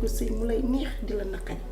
ko sëy mu lay neex di la naqari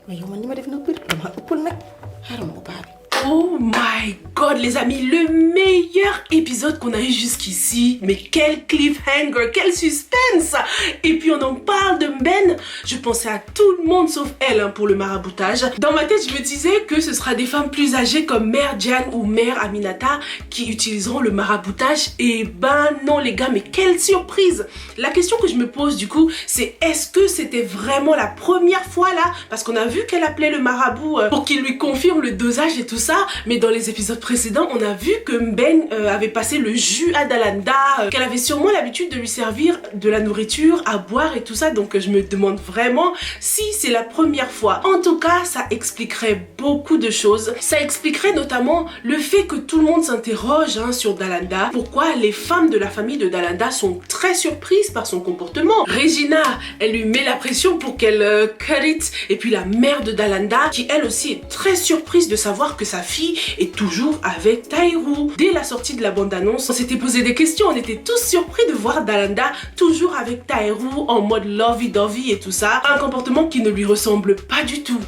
mais yow man ni ma def na bëri dama ëppal nag xaaral ma ko paa bi. Oh my god les amis, le meilleur épisode qu'on a eu jusqu'ici. Mais quel cliffhanger, quel suspense. Et puis on en parle de Ben. Je pensais à tout le monde sauf elle pour le maraboutage. Dans ma tête je me disais que ce sera des femmes plus âgées comme Mère Diane ou Mère Aminata qui utiliseront le maraboutage. Et ben non les gars, mais quelle surprise. La question que je me pose du coup c'est est-ce que c'était vraiment la première fois là? Parce qu'on a vu qu'elle appelait le marabout pour qu'il lui confirme le dosage et tout ça. Mais dans les épisodes précédents, on a vu que Ben avait passé le jus à Dalanda, qu'elle avait sûrement l'habitude de lui servir de la nourriture à boire et tout ça. Donc je me demande vraiment si c'est la première fois. En tout cas, ça expliquerait beaucoup de choses. Ça expliquerait notamment le fait que tout le monde s'interroge sur Dalanda. Pourquoi les femmes de la famille de Dalanda sont très surprises par son comportement. Regina, elle lui met la pression pour qu'elle cut it. Et puis la mère de Dalanda, qui elle aussi est très surprise de savoir que sa fille est toujours avec Taïrou. Dès la sortie de la bande-annonce, on s'était posé des questions, on était tous surpris de voir Dalanda toujours avec Taïrou en mode lovey-dovey et tout ça. Un comportement qui ne lui ressemble pas du tout.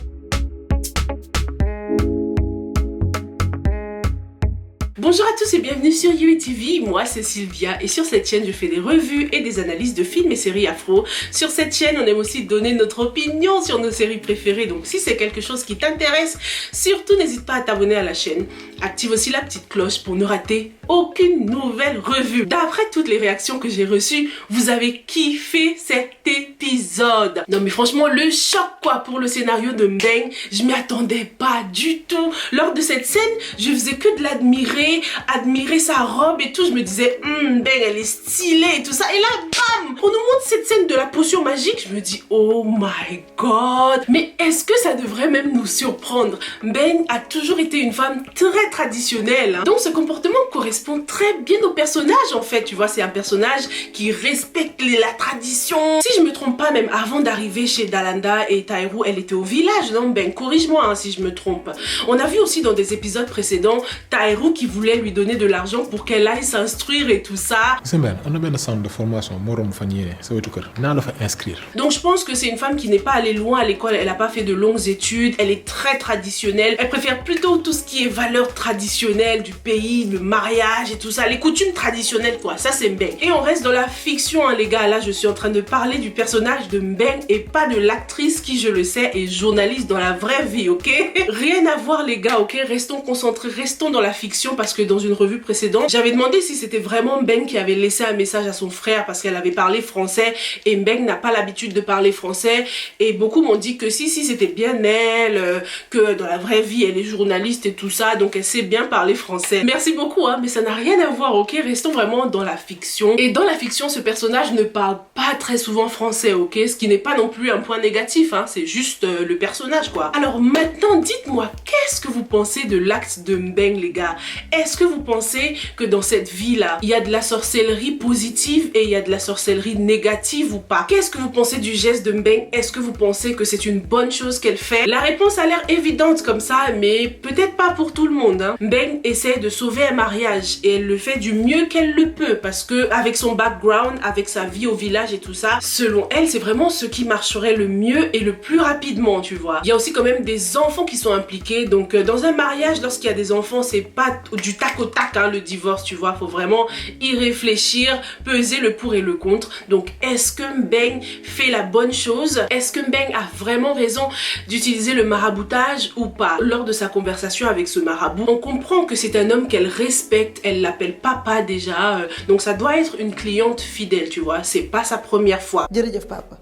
Bonjour à tous et bienvenue sur Yui TV, moi c'est Sylvia et sur cette chaîne je fais des revues et des analyses de films et séries afro. Sur cette chaîne on aime aussi donner notre opinion sur nos séries préférées, donc si c'est quelque chose qui t'intéresse, surtout n'hésite pas à t'abonner à la chaîne. Active aussi la petite cloche pour ne rater aucune nouvelle revue. D'après toutes les réactions que j'ai reçues, vous avez kiffé cet épisode. Non mais franchement le choc quoi pour le scénario de Mbeng, je m'y attendais pas du tout. Lors de cette scène, je faisais que de l'admirer, admirer sa robe et tout. Je me disais Mbeng elle est stylée et tout ça. Et là bam, on nous montre cette scène de la potion magique. Je me dis oh my god. Mais est-ce que ça devrait même nous surprendre? Mbeng a toujours été une femme très traditionnelle, donc ce comportement correspond très bien au personnage en fait. Tu vois, c'est un personnage qui respecte la tradition. Si je me trompe pas, même avant d'arriver chez Dalanda et Taïrou, elle était au village, non Ben, corrige-moi si je me trompe. On a vu aussi dans des épisodes précédents Taïrou qui voulait lui donner de l'argent pour qu'elle aille s'instruire et tout ça. C'est bien, on a bien un centre de formation, morom fanier, c'est tout cœur. N'a pas inscrire. Donc je pense que c'est une femme qui n'est pas allée loin à l'école, elle n'a pas fait de longues études, elle est très traditionnelle, elle préfère plutôt tout ce qui est valeurs traditionnelles du pays, le mariage et tout ça, les coutumes traditionnelles quoi, ça c'est Mbeng. Et on reste dans la fiction les gars, là je suis en train de parler du personnage de Mbeng et pas de l'actrice qui je le sais est journaliste dans la vraie vie, ok? Rien à voir les gars, ok? Restons concentrés, restons dans la fiction parce que dans une revue précédente, j'avais demandé si c'était vraiment Mbeng qui avait laissé un message à son frère parce qu'elle avait parlé français et Mbeng n'a pas l'habitude de parler français et beaucoup m'ont dit que si c'était bien elle, que dans la vraie vie elle est journaliste et tout ça, donc elle sait bien parler français. Merci beaucoup mais ça n'a rien à voir, ok? Restons vraiment dans la fiction. Et dans la fiction, ce personnage ne parle pas très souvent français, ok? Ce qui n'est pas non plus un point négatif, c'est juste le personnage quoi. Alors maintenant, dites-moi, qu'est-ce que vous pensez de l'acte de Mbeng les gars? Est-ce que vous pensez que dans cette vie-là, il y a de la sorcellerie positive et il y a de la sorcellerie négative ou pas? Qu'est-ce que vous pensez du geste de Mbeng? Est-ce que vous pensez que c'est une bonne chose qu'elle fait? La réponse a l'air évidente comme ça, mais peut-être pas pour tout le monde. Mbeng essaie de sauver un mariage et elle le fait du mieux qu'elle le peut parce que avec son background, avec sa vie au village et tout ça, selon elle, c'est vraiment ce qui marcherait le mieux et le plus rapidement, tu vois. Il y a aussi quand même des enfants qui sont impliqués, donc dans un mariage, lorsqu'il y a des enfants, c'est pas du tac au tac le divorce, tu vois. Faut vraiment y réfléchir, peser le pour et le contre. Donc est-ce que Mbeng fait la bonne chose? Est-ce que Mbeng a vraiment raison d'utiliser le maraboutage ou pas? Lors de sa conversation avec ce marabout, on comprend que c'est un homme qu'elle respecte, elle l'appelle papa déjà, donc ça doit être une cliente fidèle, tu vois, c'est pas sa première fois.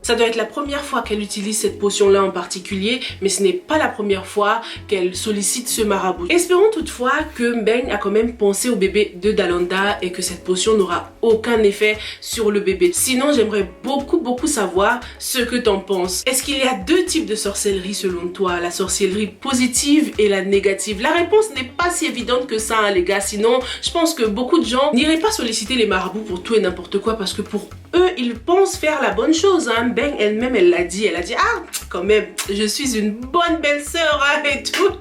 Ça doit être la première fois qu'elle utilise cette potion-là en particulier, mais ce n'est pas la première fois qu'elle sollicite ce marabout. Espérons toutefois que Mbeng a quand même pensé au bébé de Dalanda et que cette potion n'aura aucun effet sur le bébé. Sinon, j'aimerais beaucoup savoir ce que t'en penses. Est-ce qu'il y a deux types de sorcellerie selon toi? La sorcellerie positive et la négative? La réponse n'est pas si évidente que ça les gars, sinon je pense que beaucoup de gens n'iraient pas solliciter les marabouts pour tout et n'importe quoi parce que pour eux ils pensent faire la bonne chose. Mbeng elle-même elle l'a dit, ah quand même je suis une bonne belle-sœur et tout.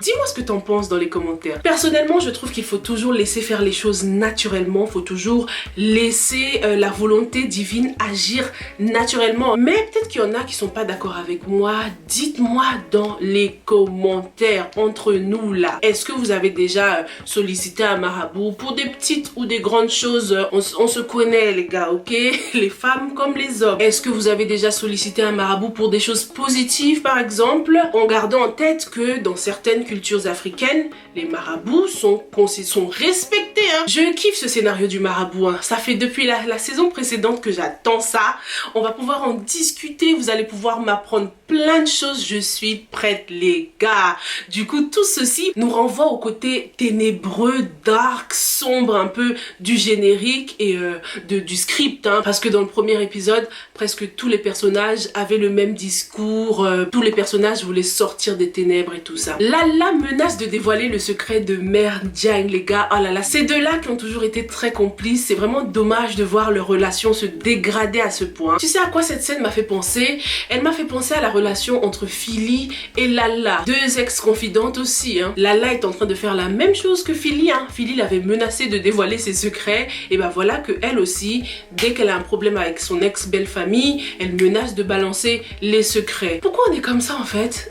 Dis-moi ce que t'en penses dans les commentaires. Personnellement, je trouve qu'il faut toujours laisser faire les choses naturellement, faut toujours laisser la volonté divine agir naturellement. Mais peut-être qu'il y en a qui sont pas d'accord avec moi. Dites-moi dans les commentaires, entre nous là, est-ce que vous avez déjà sollicité un marabout pour des petites ou des grandes choses? On se connaît les gars, ok? Les femmes comme les hommes. Est-ce que vous avez déjà sollicité un marabout pour des choses positives par exemple? En gardant en tête que dans certaines cultures africaines, les marabouts sont respectés. Hein. Je kiffe ce scénario du marabout. Hein. Ça fait depuis la saison précédente que j'attends ça. On va pouvoir en discuter. Vous allez pouvoir m'apprendre plein de choses. Je suis prête les gars. Du coup, tout ceci nous renvoie au côté ténébreux, dark, sombre un peu du générique et du script. Hein. Parce que dans le premier épisode, presque tous les personnages avaient le même discours. Tous les personnages voulaient sortir des ténèbres et tout ça. Lala menace de dévoiler le secret de Mère Diagne, les gars. Oh là là, ces deux-là qui ont toujours été très complices. C'est vraiment dommage de voir leur relation se dégrader à ce point. Tu sais à quoi cette scène m'a fait penser? Elle m'a fait penser à la relation entre Philly et Lala. Deux ex-confidentes aussi. Hein. Lala est en train de faire la même chose que Philly. Hein. Philly l'avait menacée de dévoiler ses secrets. Et ben voilà que elle aussi, dès qu'elle a un problème avec son ex-belle famille, elle menace de balancer les secrets. Pourquoi on est comme ça en fait?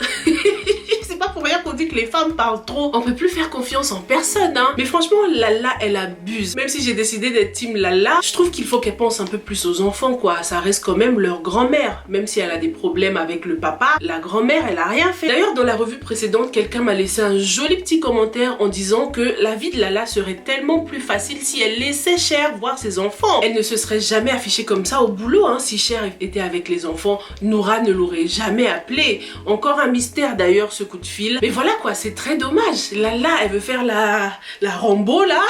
C'est pas pour rien qu'on dit que les femmes parlent trop. On peut plus faire confiance en personne, hein. Mais franchement, Lala, elle abuse. Même si j'ai décidé d'être team Lala, je trouve qu'il faut qu'elle pense un peu plus aux enfants, quoi. Ça reste quand même leur grand-mère. Même si elle a des problèmes avec le papa, la grand-mère, elle a rien fait. D'ailleurs, dans la revue précédente, quelqu'un m'a laissé un joli petit commentaire en disant que la vie de Lala serait tellement plus facile si elle laissait Cher voir ses enfants. Elle ne se serait jamais affichée comme ça au boulot, hein. Si Cher était avec les enfants, Noura ne l'aurait jamais appelée. Encore un mystère d'ailleurs, ce coup de fil. Mais voilà quoi, c'est très dommage. Lala, elle veut faire la Rambo là.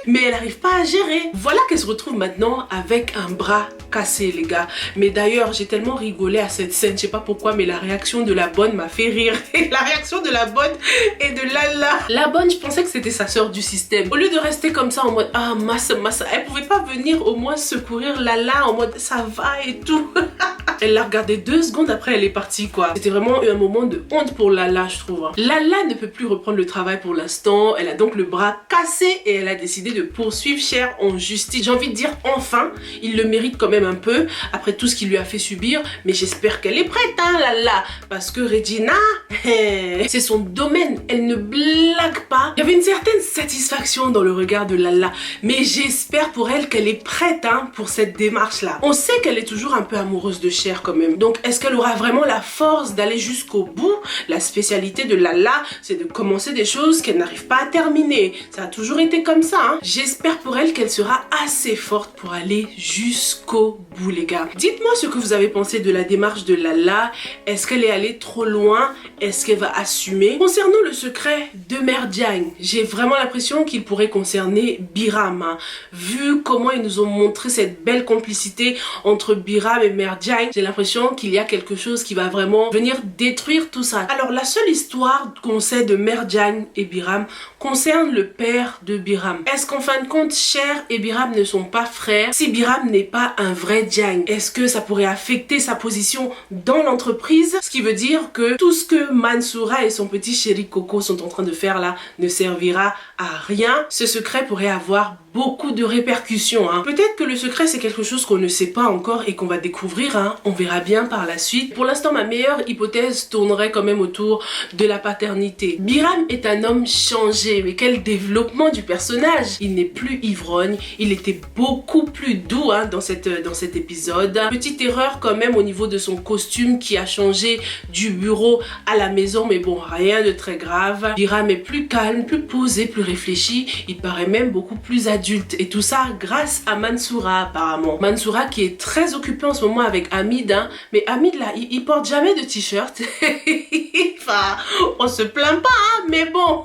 Mais elle n'arrive pas à gérer. Voilà qu'elle se retrouve maintenant avec un bras cassé les gars. Mais d'ailleurs j'ai tellement rigolé à cette scène, je sais pas pourquoi, mais la réaction de la bonne m'a fait rire. La réaction de la bonne et de Lala. La bonne, je pensais que c'était sa sœur du système. Au lieu de rester comme ça en mode ah massa, elle pouvait pas venir au moins secourir Lala en mode ça va et tout. Elle l'a regardé 2 secondes après, elle est partie quoi. C'était vraiment un moment de honte pour Lala, je trouve. Hein. Lala ne peut plus reprendre le travail pour l'instant. Elle a donc le bras cassé et elle a décidé de poursuivre Cher en justice. J'ai envie de dire enfin, il le mérite quand même un peu après tout ce qu'il lui a fait subir. Mais j'espère qu'elle est prête, hein, Lala. Parce que Regina, c'est son domaine. Elle ne blague pas. Il y avait une certaine satisfaction dans le regard de Lala. Mais j'espère pour elle qu'elle est prête hein, pour cette démarche-là. On sait qu'elle est toujours un peu amoureuse de Cher quand même. Donc est-ce qu'elle aura vraiment la force d'aller jusqu'au bout? La spécialité de Lala, c'est de commencer des choses qu'elle n'arrive pas à terminer. Ça a toujours été comme ça. Hein. J'espère pour elle qu'elle sera assez forte pour aller jusqu'au bout les gars. Dites-moi ce que vous avez pensé de la démarche de Lala. Est-ce qu'elle est allée trop loin? Est-ce qu'elle va assumer? Concernant le secret de Mère Diagne, j'ai vraiment l'impression qu'il pourrait concerner Biram. Hein. Vu comment ils nous ont montré cette belle complicité entre Biram et Mère Diagne, j'ai l'impression qu'il y a quelque chose qui va vraiment venir détruire tout ça. Alors la seule histoire qu'on sait de Mère Diagne et Biram concerne le père de Biram. Est-ce qu'en fin de compte, Cher et Biram ne sont pas frères? Si Biram n'est pas un vrai Diagne, est-ce que ça pourrait affecter sa position dans l'entreprise? Ce qui veut dire que tout ce que Mansoura et son petit chéri Coco sont en train de faire là ne servira à rien. Ce secret pourrait avoir beaucoup de répercussions. Hein. Peut-être que le secret c'est quelque chose qu'on ne sait pas encore et qu'on va découvrir. Hein. On verra bien par la suite. Pour l'instant, ma meilleure hypothèse tournerait quand même autour de la paternité. Biram est un homme changé, mais quel développement du personnage. Il n'est plus ivrogne, il était beaucoup plus doux hein, dans cet épisode. Petite erreur quand même au niveau de son costume qui a changé du bureau à la maison, mais bon, rien de très grave. Biram est plus calme, plus posé, plus réfléchi. Il paraît même beaucoup plus adulte. Et tout ça grâce à Mansoura apparemment. Mansoura qui est très occupé en ce moment avec Hamid. Hein. Mais Hamid là, il porte jamais de t-shirt. Enfin, on se plaint pas, hein, mais bon.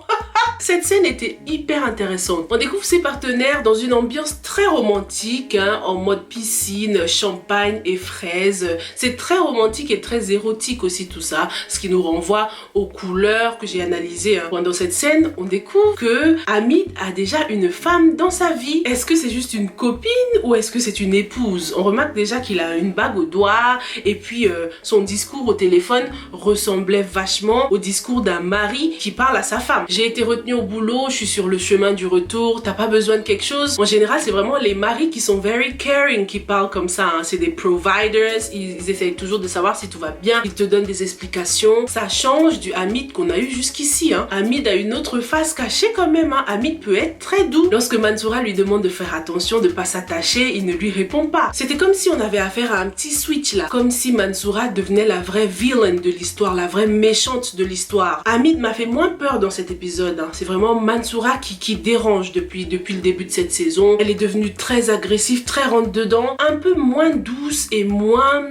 Cette scène était hyper intéressante. On découvre ses partenaires dans une ambiance très romantique, hein, en mode piscine, champagne et fraises. C'est très romantique et très érotique aussi tout ça, ce qui nous renvoie aux couleurs que j'ai analysées. Hein. Pendant cette scène, on découvre que Hamid a déjà une femme dans sa vie. Est-ce que c'est juste une copine ou est-ce que c'est une épouse? On remarque déjà qu'il a une bague au doigt et puis son discours au téléphone ressemblait vachement au discours d'un mari qui parle à sa femme. J'ai été retenue au boulot, je suis sur le chemin du retour, t'as pas besoin de quelque chose? En général, c'est vraiment les maris qui sont very caring qui parlent comme ça. Hein. C'est des providers, ils essayent toujours de savoir si tout va bien, ils te donnent des explications. Ça change du Hamid qu'on a eu jusqu'ici. Hein. Hamid a une autre face cachée quand même. Hein. Hamid peut être très doux. Lorsque Mansoura lui demande de faire attention, de pas s'attacher, il ne lui répond pas. C'était comme si on avait affaire à un petit switch là, comme si Mansoura devenait la vraie villain de l'histoire, la vraie méchante de l'histoire. Hamid m'a fait moins peur dans cet épisode. Hein. C'est vraiment Mansoura qui dérange depuis le début de cette saison. Elle est devenue très agressive, très rentre-dedans, un peu moins douce et moins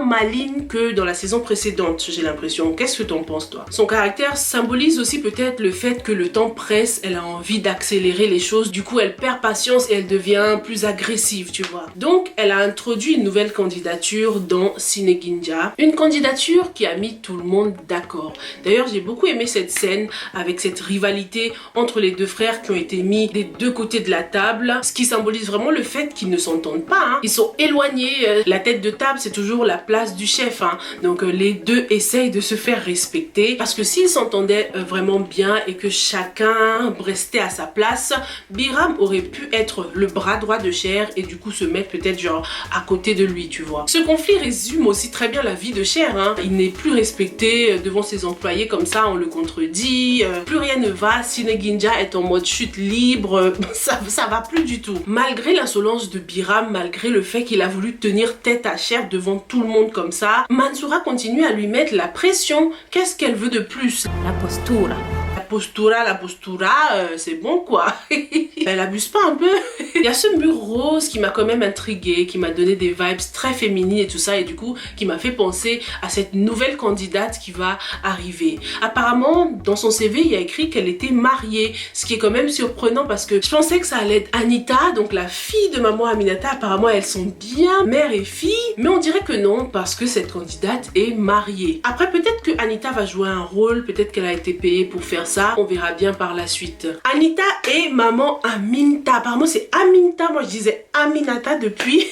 maligne que dans la saison précédente, j'ai l'impression. Qu'est-ce que t'en penses, toi? Son caractère symbolise aussi peut-être le fait que le temps presse, elle a envie d'accélérer les choses, du coup elle perd patience et elle devient plus agressive, tu vois. Donc elle a introduit une nouvelle candidature dans Cineginja, une candidature qui a mis tout le monde d'accord. D'ailleurs, j'ai beaucoup aimé cette scène avec cette rivalité entre les deux frères qui ont été mis des deux côtés de la table, ce qui symbolise vraiment le fait qu'ils ne s'entendent pas. Hein. Ils sont éloignés. La tête de table, c'est toujours la place du chef. Hein. Donc les deux essayent de se faire respecter parce que s'ils s'entendaient vraiment bien et que chacun restait à sa place, Biram aurait pu être le bras droit de Cher et du coup se mettre peut-être genre à côté de lui, tu vois. Ce conflit résume aussi très bien la vie de Cher. Hein. Il n'est plus respecté devant ses employés comme ça, on le contredit. Plus rien ne va. Cineginja est en mode chute libre. Ça va plus du tout. Malgré l'insolence de Biram, malgré le fait qu'il a voulu tenir tête à Cher devant tout le monde comme ça, Mansoura continue à lui mettre la pression. Qu'est-ce qu'elle veut de plus? La postura. La postura, c'est bon quoi. Elle abuse pas un peu? Il y a ce mur rose qui m'a quand même intriguée, qui m'a donné des vibes très féminines et tout ça, et du coup qui m'a fait penser à cette nouvelle candidate qui va arriver. Apparemment dans son CV il y a écrit qu'elle était mariée, ce qui est quand même surprenant parce que je pensais que ça allait être Anita, donc la fille de maman Aminata. Apparemment elles sont bien mère et fille, mais on dirait que non parce que cette candidate est mariée. Après peut-être que Anita va jouer un rôle, peut-être qu'elle a été payée pour faire ça. On verra bien par la suite. Anita et maman Aminta. Apparemment c'est Aminta, moi je disais Aminata depuis.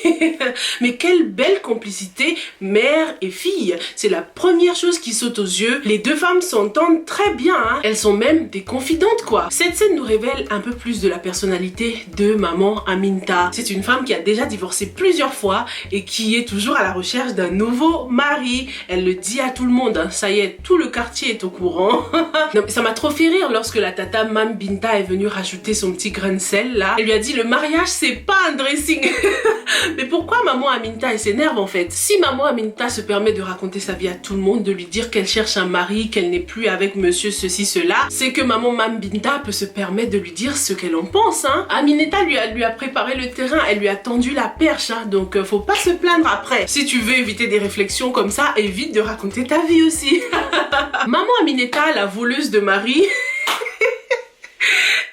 Mais quelle belle complicité mère et fille. C'est la première chose qui saute aux yeux. Les deux femmes s'entendent très bien. Hein. Elles sont même des confidentes quoi. Cette scène nous révèle un peu plus de la personnalité de maman Aminta. C'est une femme qui a déjà divorcé plusieurs fois et qui est toujours à la recherche d'un nouveau mari. Elle le dit à tout le monde. Hein. Ça y est, tout le quartier est au courant. Non, mais ça m'a trop fait rire lorsque la tata Mam Binta est venue rajouter son petit grain de sel là. Elle lui a dit le mariage c'est pas un dressing. Mais pourquoi maman Aminta elle s'énerve en fait? Si maman Aminta se permet de raconter sa vie à tout le monde, de lui dire qu'elle cherche un mari, qu'elle n'est plus avec monsieur ceci cela, c'est que maman Mam Binta peut se permettre de lui dire ce qu'elle en pense. Hein. Aminata lui a préparé le terrain, elle lui a tendu la perche. Hein. Donc faut pas se plaindre après. Si tu veux éviter des réflexions comme ça, évite de raconter ta vie aussi. Maman Aminata, la voleuse de mari.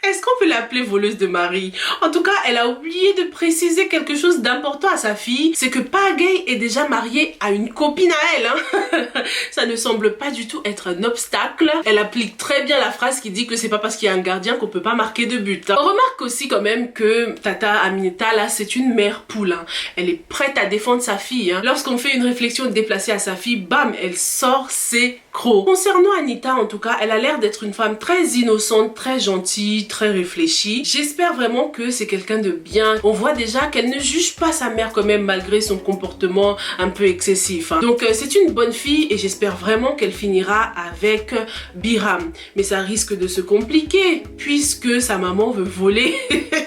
Est-ce qu'on peut l'appeler voleuse de mari? En tout cas, elle a oublié de préciser quelque chose d'important à sa fille, c'est que Pagay est déjà mariée à une copine à elle. Hein. Ça ne semble pas du tout être un obstacle. Elle applique très bien la phrase qui dit que c'est pas parce qu'il y a un gardien qu'on peut pas marquer de but. Hein. On remarque aussi quand même que Tata Aminata, là, c'est une mère poule. Hein. Elle est prête à défendre sa fille. Hein. Lorsqu'on fait une réflexion déplacée à sa fille, bam, elle sort ses crocs. Concernant Anita, en tout cas, elle a l'air d'être une femme très innocente, très gentille, très réfléchie. J'espère vraiment que c'est quelqu'un de bien. On voit déjà qu'elle ne juge pas sa mère quand même malgré son comportement un peu excessif. Hein. Donc c'est une bonne fille et j'espère vraiment qu'elle finira avec Biram. Mais ça risque de se compliquer puisque sa maman veut voler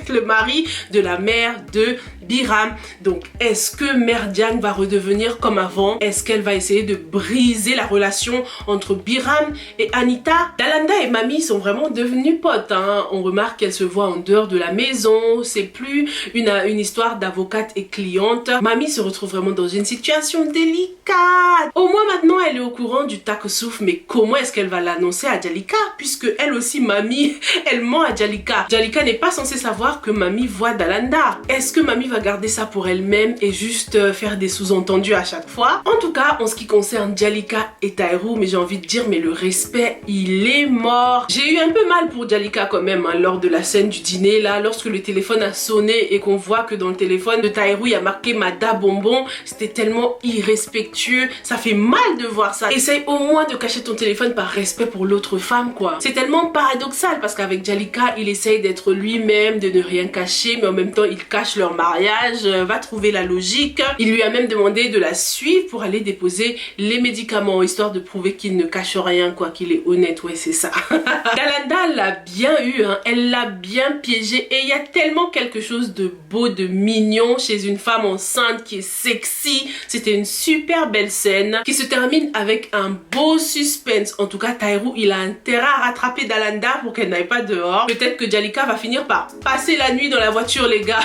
le mari de la mère de Biram. Donc est-ce que Mère Diane va redevenir comme avant? Est-ce qu'elle va essayer de briser la relation entre Biram et Anita? Dalanda et Mamie sont vraiment devenus potes, hein. On remarque qu'elles se voient en dehors de la maison. C'est plus une histoire d'avocate et cliente. Mamie se retrouve vraiment dans une situation délicate. Au moins maintenant elle est au courant du Takosouf, mais comment est-ce qu'elle va l'annoncer à Jalika, puisque elle aussi, Mamie, elle ment à Jalika. Jalika n'est pas censée savoir que Mamie voit Dalanda. Est-ce que Mamie va garder ça pour elle-même et juste faire des sous-entendus à chaque fois? En tout cas, en ce qui concerne Jalika et Tahirou, mais j'ai envie de dire, mais le respect, il est mort. J'ai eu un peu mal pour Jalika quand même, hein, lors de la scène du dîner, là, lorsque le téléphone a sonné et qu'on voit que dans le téléphone de Tahirou, il y a marqué Mada Bonbon. C'était tellement irrespectueux. Ça fait mal de voir ça. Essaye au moins de cacher ton téléphone par respect pour l'autre femme, quoi. C'est tellement paradoxal parce qu'avec Jalika, il essaye d'être lui-même, de ne rien cacher, mais en même temps, il cache leur mariage. Va trouver la logique. Il lui a même demandé de la suivre pour aller déposer les médicaments, histoire de prouver qu'il ne cache rien, quoi, qu'il est honnête. Ouais, c'est ça. Dalanda l'a bien eu, hein. Elle l'a bien piégé et il y a tellement quelque chose de beau, de mignon chez une femme enceinte qui est sexy. C'était une super belle scène qui se termine avec un beau suspense. En tout cas, Tahirou, il a intérêt à rattraper Dalanda pour qu'elle n'aille pas dehors. Peut-être que Jalika va finir par passer la nuit dans la voiture, les gars.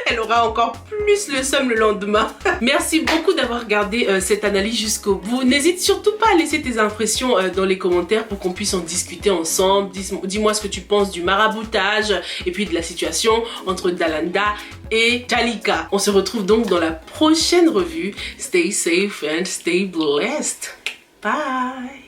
Elle aura encore plus le seum le lendemain. Merci beaucoup d'avoir regardé cette analyse jusqu'au bout. N'hésite surtout pas à laisser tes impressions dans les commentaires pour qu'on puisse en discuter ensemble. Dis-moi ce que tu penses du maraboutage et puis de la situation entre Dalanda et Jalika. On se retrouve donc dans la prochaine revue. Stay safe and stay blessed. Bye.